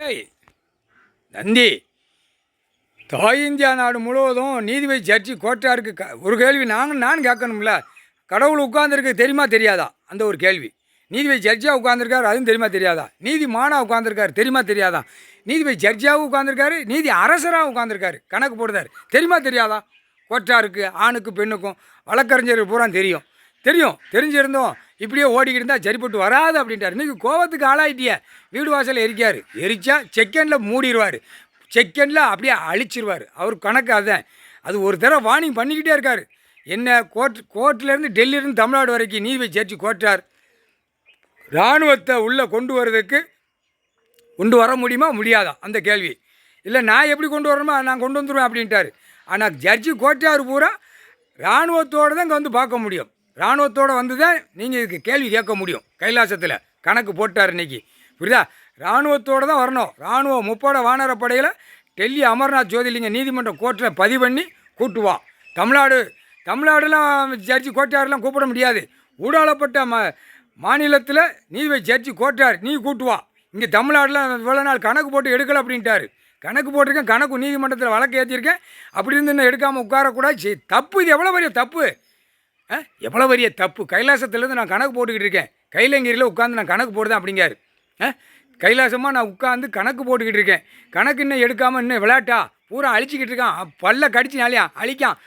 ஏய் நந்தி, இந்தியா நாடு முழுவதும் நீதிபதி ஜட்ஜி கோட்டாருக்கு ஒரு கேள்வி நான் கேட்கணும்ல. கடவுள் உட்கார்ந்துருக்கு தெரியுமா தெரியாதா? அந்த ஒரு கேள்வி. நீதிபதி ஜட்ஜியாக உட்காந்துருக்காரு, அதுவும் தெரியுமா தெரியாதா? நீதிமானாக உட்காந்துருக்காரு, தெரியுமா தெரியாதா? நீதிபதி ஜட்ஜியாக உட்காந்துருக்காரு, நீதி அரசராக உட்காந்துருக்காரு, கணக்கு போடுறாரு, தெரியுமா தெரியாதா? கோட்டாருக்கு ஆணுக்கு பெண்ணுக்கும் வழக்கறிஞர் பூரா தெரியும். தெரிஞ்சிருந்தோம் இப்படியே ஓடிக்கிட்டு இருந்தால் சரிப்பட்டு வராது அப்படின்ட்டார். இன்றைக்கி கோவத்துக்கு ஆளாயிட்டிய. வீடு வாசல் எரிக்கார், எரிச்சா செகண்டில் மூடிடுவார், செகண்டில் அப்படியே அழிச்சிருவார். அவர் கணக்கு அதுதான். அது ஒரு தடவை வார்னிங் பண்ணிக்கிட்டே இருக்கார். என்ன கோர்ட்லேருந்து டெல்லியிலேருந்து தமிழ்நாடு வரைக்கும் நீதிபதி ஜட்ஜி கோட்டார் இராணுவத்தை உள்ளே கொண்டு வர முடியுமா முடியாதா அந்த கேள்வி. இல்லை நான் எப்படி கொண்டு வரணுமா நான் கொண்டு வந்துடுவேன் அப்படின்ட்டார். ஆனால் ஜட்ஜி கோட்டார் பூரா இராணுவத்தோடு தான் இங்கே வந்து பார்க்க முடியும். இராணுவத்தோடு வந்து தான் நீங்கள் இதுக்கு கேள்வி கேட்க முடியும். கைலாசத்தில் கணக்கு போட்டார் இன்றைக்கி, புரியுதா? இராணுவத்தோடு தான் வரணும். இராணுவம் முப்படை வானரப்படையில் டெல்லி அமர்நாத் ஜோதிலிங்க நீதிமன்றம் கோர்ட்டில் பதிவு பண்ணி கூட்டுவான். தமிழ்நாடுலாம் ஜட்ஜி கோட்டாரெலாம் கூப்பிட முடியாது. ஊடாளப்பட்ட மாநிலத்தில் நீதிபதி ஜட்ஜி கோட்டார் நீ கூட்டுவா. இங்கே தமிழ்நாட்டில் இவ்வளோ நாள் கணக்கு போட்டு எடுக்கலை அப்படின்ட்டார். கணக்கு போட்டிருக்கேன், கணக்கு நீதிமன்றத்தில் வழக்கு ஏற்றிருக்கேன், அப்படி இருந்து இன்னும் எடுக்காமல் உட்காரக்கூடாது. தப்பு, இது எவ்வளோ பெரிய தப்பு, எவ்வளோ பெரிய தப்பு. கைலாசத்துலேருந்து நான் கணக்கு போட்டுக்கிட்டு இருக்கேன், கைலங்கிரியில் உட்காந்து நான் கணக்கு போடுதேன் அப்படிங்காரு. கைலாசமாக நான் உட்காந்து கணக்கு போட்டுக்கிட்டு இருக்கேன், கணக்கு இன்னும் எடுக்காமல் இன்னும் விளையாட்டா பூரா அழிச்சிக்கிட்டு இருக்கான். பல்ல கடிச்சினாலையா அழிக்கான்.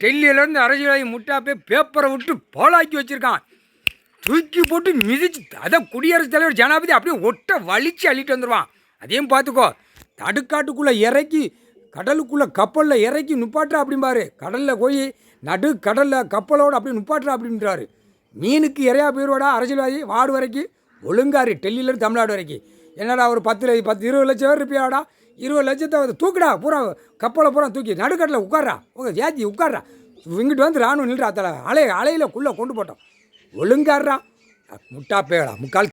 டெல்லியிலேருந்து அரசியலாகி முட்டாப்பே பேப்பரை விட்டு போலாக்கி வச்சுருக்கான். தூக்கி போட்டு மிதிச்சு அதை குடியரசுத் தலைவர் ஜனாதிபதி அப்படியே ஒட்ட வலிச்சு அள்ளிட்டு வந்துடுவான். அதையும் பார்த்துக்கோ. தடுக்காட்டுக்குள்ளே இறக்கி கடலுக்குள்ளே கப்பலில் இறக்கி நுப்பாட்டுறா அப்படிம்பாரு. கடலில் போய் கடலில் கப்பலோடு அப்படி நுப்பாட்டுறா அப்படின்றாரு. மீனுக்கு இறையா போயிடுவாடா அரசியல்வாதி. வார்டு வரைக்கும் ஒழுங்காரு, டெல்லியிலேருந்து தமிழ்நாடு வரைக்கும். என்னடா ஒரு 20 லட்சம் பேர் இருப்பியாடா, 20 லட்சத்தை தூக்குடா பூரா, கப்பலை பூரா தூக்கி நடுக்கட்டில் உட்கார்றா, உங்கள் ஏற்றி உட்கார்றா. இங்கிட்டு வந்து ராணுவம் நில்றா, அலையில் கொண்டு போட்டோம். ஒழுங்காடுறான் முட்டாப்பேடா முக்கால்.